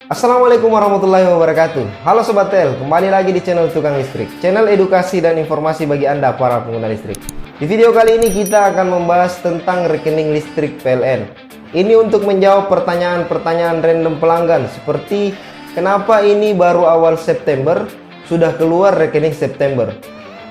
Assalamualaikum warahmatullahi wabarakatuh. Halo Sobat Tel, kembali lagi di channel Tukang Listrik, channel edukasi dan informasi bagi Anda para pengguna listrik. Di video kali ini kita akan membahas tentang rekening listrik PLN. Ini untuk menjawab pertanyaan-pertanyaan random pelanggan seperti kenapa ini baru awal September sudah keluar rekening September.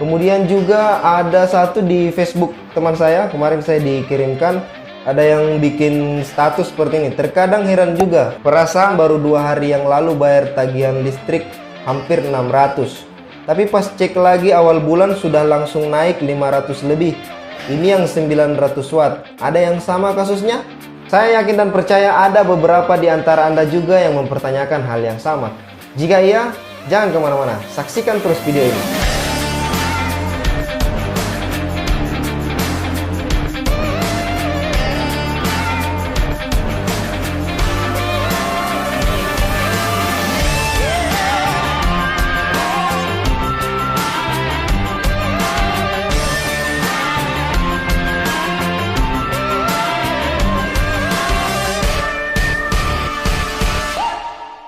Kemudian juga ada satu di Facebook teman saya, kemarin saya dikirimkan ada yang bikin status seperti ini. Terkadang heran juga, perasaan baru 2 hari yang lalu bayar tagihan listrik hampir 600, tapi pas cek lagi awal bulan sudah langsung naik 500 lebih. Ini yang 900 watt. Ada yang sama kasusnya? Saya yakin dan percaya ada beberapa di antara Anda juga yang mempertanyakan hal yang sama. Jika iya, jangan kemana-mana, saksikan terus video ini.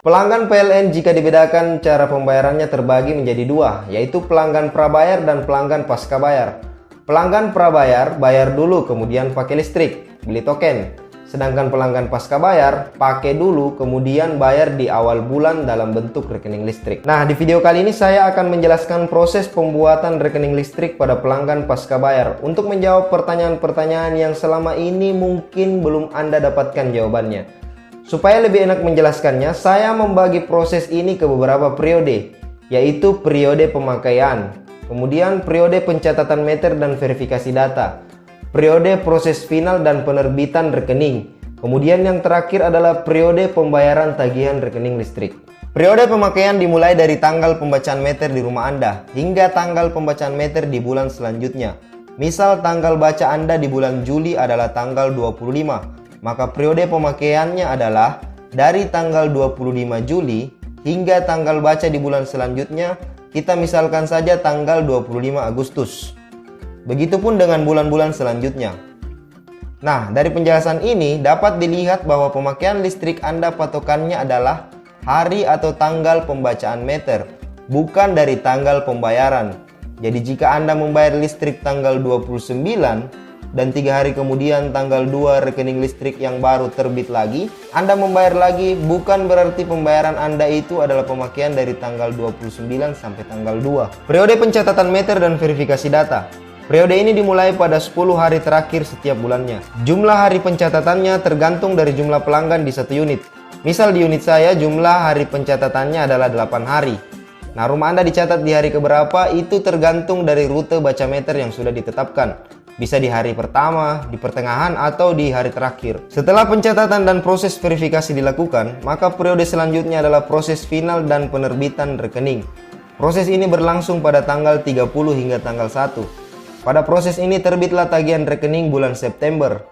Pelanggan PLN jika dibedakan cara pembayarannya terbagi menjadi dua, yaitu pelanggan prabayar dan pelanggan pasca bayar. Pelanggan prabayar bayar dulu kemudian pakai listrik, beli token. Sedangkan pelanggan pasca bayar pakai dulu kemudian bayar di awal bulan dalam bentuk rekening listrik. Nah, di video kali ini saya akan menjelaskan proses pembuatan rekening listrik pada pelanggan pasca bayar untuk menjawab pertanyaan-pertanyaan yang selama ini mungkin belum Anda dapatkan jawabannya. Supaya lebih enak menjelaskannya, saya membagi proses ini ke beberapa periode, yaitu periode pemakaian, kemudian periode pencatatan meter dan verifikasi data, periode proses final dan penerbitan rekening, kemudian yang terakhir adalah periode pembayaran tagihan rekening listrik. Periode pemakaian dimulai dari tanggal pembacaan meter di rumah Anda hingga tanggal pembacaan meter di bulan selanjutnya. Misal tanggal baca Anda di bulan Juli adalah tanggal 25. Maka periode pemakaiannya adalah dari tanggal 25 Juli hingga tanggal baca di bulan selanjutnya, kita misalkan saja tanggal 25 Agustus. Begitupun dengan bulan-bulan selanjutnya. Nah, dari penjelasan ini dapat dilihat bahwa pemakaian listrik Anda patokannya adalah hari atau tanggal pembacaan meter, bukan dari tanggal pembayaran. Jadi jika Anda membayar listrik tanggal 29, dan 3 hari kemudian tanggal 2 rekening listrik yang baru terbit lagi, Anda membayar lagi, bukan berarti pembayaran Anda itu adalah pemakaian dari tanggal 29 sampai tanggal 2. Periode pencatatan meter dan verifikasi data. Periode ini dimulai pada 10 hari terakhir setiap bulannya. Jumlah hari pencatatannya tergantung dari jumlah pelanggan di satu unit. Misal di unit saya jumlah hari pencatatannya adalah 8 hari. Nah, rumah Anda dicatat di hari keberapa itu tergantung dari rute baca meter yang sudah ditetapkan. Bisa di hari pertama, di pertengahan, atau di hari terakhir. Setelah pencatatan dan proses verifikasi dilakukan, maka periode selanjutnya adalah proses final dan penerbitan rekening. Proses ini berlangsung pada tanggal 30 hingga tanggal 1. Pada proses ini terbitlah tagihan rekening bulan September.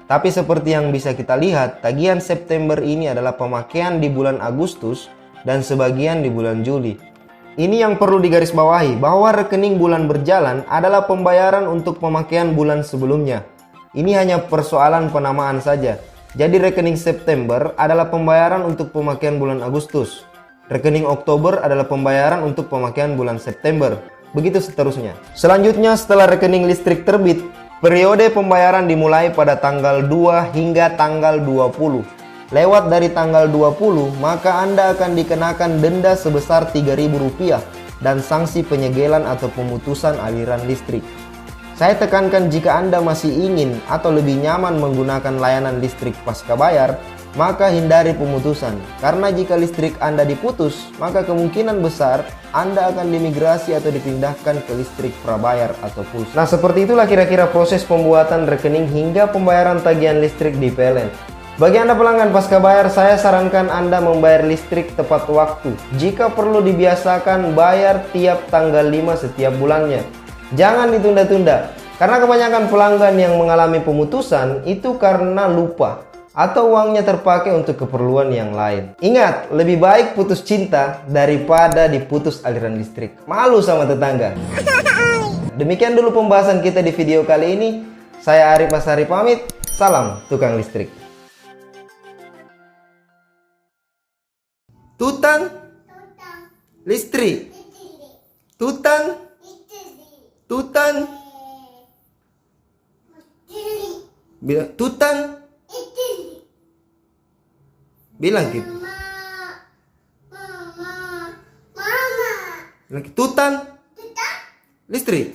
Tapi seperti yang bisa kita lihat, tagihan September ini adalah pemakaian di bulan Agustus dan sebagian di bulan Juli. Ini yang perlu digarisbawahi, bahwa rekening bulan berjalan adalah pembayaran untuk pemakaian bulan sebelumnya. Ini hanya persoalan penamaan saja. Jadi rekening September adalah pembayaran untuk pemakaian bulan Agustus. Rekening Oktober adalah pembayaran untuk pemakaian bulan September. Begitu seterusnya. Selanjutnya setelah rekening listrik terbit, periode pembayaran dimulai pada tanggal 2 hingga tanggal 20. Lewat dari tanggal 20, maka Anda akan dikenakan denda sebesar Rp3.000 dan sanksi penyegelan atau pemutusan aliran listrik. Saya tekankan jika Anda masih ingin atau lebih nyaman menggunakan layanan listrik pasca bayar, maka hindari pemutusan. Karena jika listrik Anda diputus, maka kemungkinan besar Anda akan dimigrasi atau dipindahkan ke listrik prabayar atau pulsa. Nah, seperti itulah kira-kira proses pembuatan rekening hingga pembayaran tagihan listrik di PLN. Bagi Anda pelanggan pasca bayar, saya sarankan Anda membayar listrik tepat waktu. Jika perlu dibiasakan bayar tiap tanggal 5 setiap bulannya. Jangan ditunda-tunda, karena kebanyakan pelanggan yang mengalami pemutusan itu karena lupa atau uangnya terpakai untuk keperluan yang lain. Ingat, lebih baik putus cinta daripada diputus aliran listrik. Malu sama tetangga. Demikian dulu pembahasan kita di video kali ini. Saya Arif Asari pamit. Salam Tukang Listrik. Tutan listrik. Tutan. Tutan. Bilang tutan. Bilang gitu. Bilang gitu. Tutan listrik.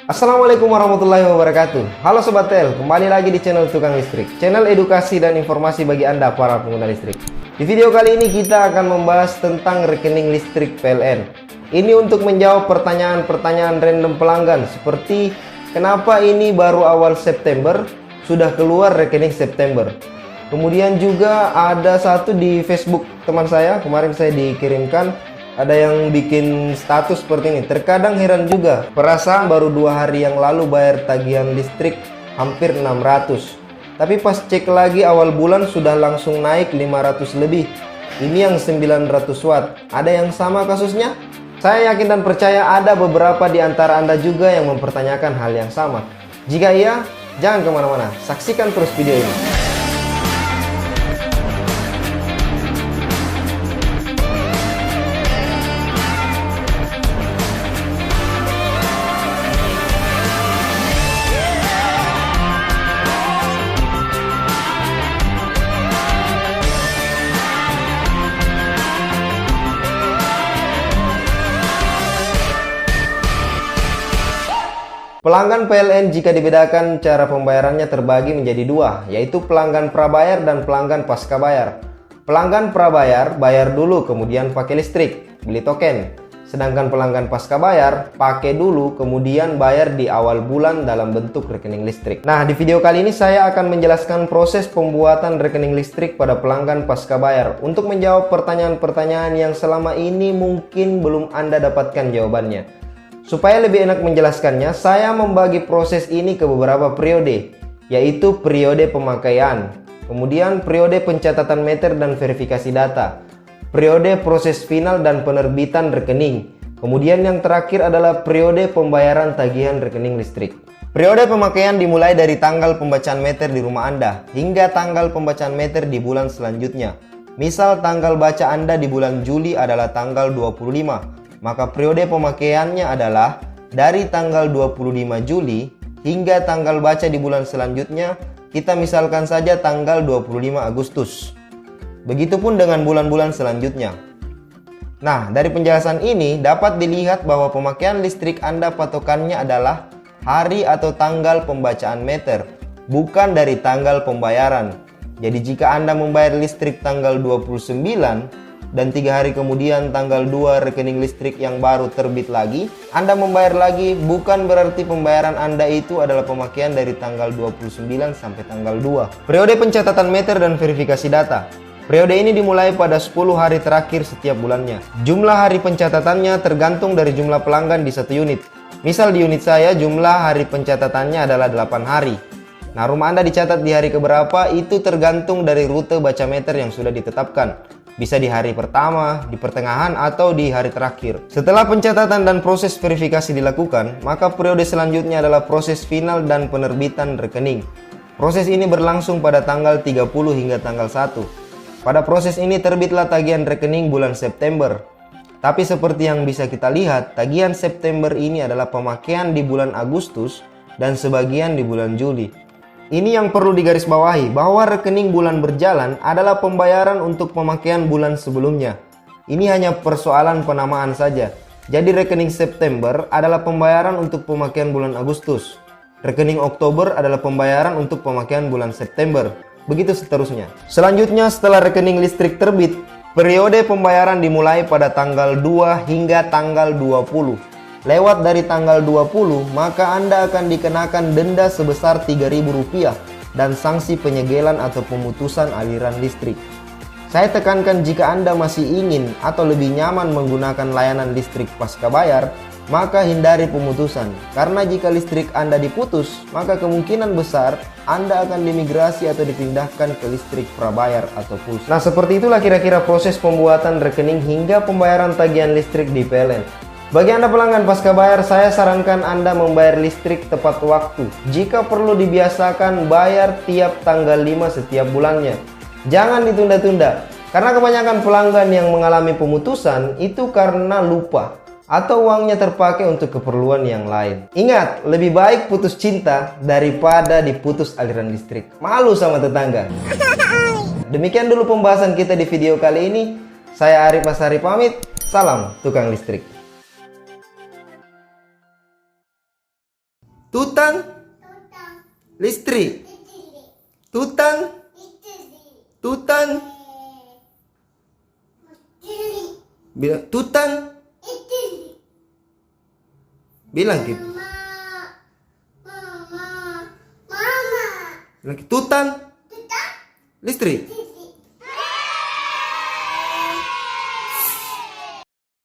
Assalamualaikum warahmatullahi wabarakatuh. Halo Sobat Tel, kembali lagi di channel Tukang Listrik, channel edukasi dan informasi bagi Anda para pengguna listrik. Di video kali ini kita akan membahas tentang rekening listrik PLN. Ini untuk menjawab pertanyaan-pertanyaan random pelanggan seperti kenapa ini baru awal September sudah keluar rekening September. Kemudian juga ada satu di Facebook teman saya, kemarin saya dikirimkan. Ada yang bikin status seperti ini. Terkadang heran juga, perasaan baru 2 hari yang lalu bayar tagihan listrik hampir 600. Tapi pas cek lagi awal bulan sudah langsung naik 500 lebih. Ini yang 900 watt. Ada yang sama kasusnya? Saya yakin dan percaya ada beberapa di antara Anda juga yang mempertanyakan hal yang sama. Jika iya, jangan kemana-mana. Saksikan terus video ini. Pelanggan PLN jika dibedakan cara pembayarannya terbagi menjadi dua, yaitu pelanggan prabayar dan pelanggan pasca bayar. Pelanggan prabayar bayar dulu kemudian pakai listrik, beli token. Sedangkan pelanggan pasca bayar pakai dulu kemudian bayar di awal bulan dalam bentuk rekening listrik. Nah, di video kali ini saya akan menjelaskan proses pembuatan rekening listrik pada pelanggan pasca bayar untuk menjawab pertanyaan-pertanyaan yang selama ini mungkin belum Anda dapatkan jawabannya. Supaya lebih enak menjelaskannya, saya membagi proses ini ke beberapa periode, yaitu periode pemakaian, kemudian periode pencatatan meter dan verifikasi data, periode proses final dan penerbitan rekening, kemudian yang terakhir adalah periode pembayaran tagihan rekening listrik. Periode pemakaian dimulai dari tanggal pembacaan meter di rumah Anda hingga tanggal pembacaan meter di bulan selanjutnya. Misal tanggal baca Anda di bulan Juli adalah tanggal 25. Maka periode pemakaiannya adalah dari tanggal 25 Juli hingga tanggal baca di bulan selanjutnya, kita misalkan saja tanggal 25 Agustus. Begitupun dengan bulan-bulan selanjutnya. Nah, dari penjelasan ini dapat dilihat bahwa pemakaian listrik Anda patokannya adalah hari atau tanggal pembacaan meter, bukan dari tanggal pembayaran. Jadi jika Anda membayar listrik tanggal 29, dan 3 hari kemudian tanggal 2 rekening listrik yang baru terbit lagi, Anda membayar lagi, bukan berarti pembayaran Anda itu adalah pemakaian dari tanggal 29 sampai tanggal 2. Periode pencatatan meter dan verifikasi data. Periode ini dimulai pada 10 hari terakhir setiap bulannya. Jumlah hari pencatatannya tergantung dari jumlah pelanggan di satu unit. Misal di unit saya jumlah hari pencatatannya adalah 8 hari. Nah, rumah Anda dicatat di hari keberapa itu tergantung dari rute baca meter yang sudah ditetapkan. Bisa di hari pertama, di pertengahan, atau di hari terakhir. Setelah pencatatan dan proses verifikasi dilakukan, maka periode selanjutnya adalah proses final dan penerbitan rekening. Proses ini berlangsung pada tanggal 30 hingga tanggal 1. Pada proses ini terbitlah tagihan rekening bulan September. Tapi seperti yang bisa kita lihat, tagihan September ini adalah pemakaian di bulan Agustus dan sebagian di bulan Juli. Ini yang perlu digarisbawahi, bahwa rekening bulan berjalan adalah pembayaran untuk pemakaian bulan sebelumnya. Ini hanya persoalan penamaan saja. Jadi rekening September adalah pembayaran untuk pemakaian bulan Agustus. Rekening Oktober adalah pembayaran untuk pemakaian bulan September. Begitu seterusnya. Selanjutnya setelah rekening listrik terbit, periode pembayaran dimulai pada tanggal 2 hingga tanggal 20. Lewat dari tanggal 20, maka Anda akan dikenakan denda sebesar Rp3.000 dan sanksi penyegelan atau pemutusan aliran listrik. Saya tekankan jika Anda masih ingin atau lebih nyaman menggunakan layanan listrik pasca bayar, maka hindari pemutusan. Karena jika listrik Anda diputus, maka kemungkinan besar Anda akan dimigrasi atau dipindahkan ke listrik prabayar atau pulsa. Nah, seperti itulah kira-kira proses pembuatan rekening hingga pembayaran tagihan listrik di PLN. Bagi Anda pelanggan pasca bayar, saya sarankan Anda membayar listrik tepat waktu. Jika perlu dibiasakan bayar tiap tanggal 5 setiap bulannya. Jangan ditunda-tunda, karena kebanyakan pelanggan yang mengalami pemutusan itu karena lupa atau uangnya terpakai untuk keperluan yang lain. Ingat, lebih baik putus cinta daripada diputus aliran listrik. Malu sama tetangga. Demikian dulu pembahasan kita di video kali ini. Saya Arif Asari pamit. Salam tukang listrik. Tutang listrik. Tutang bilang tutang, bilang gitu. Bilang tutang listrik.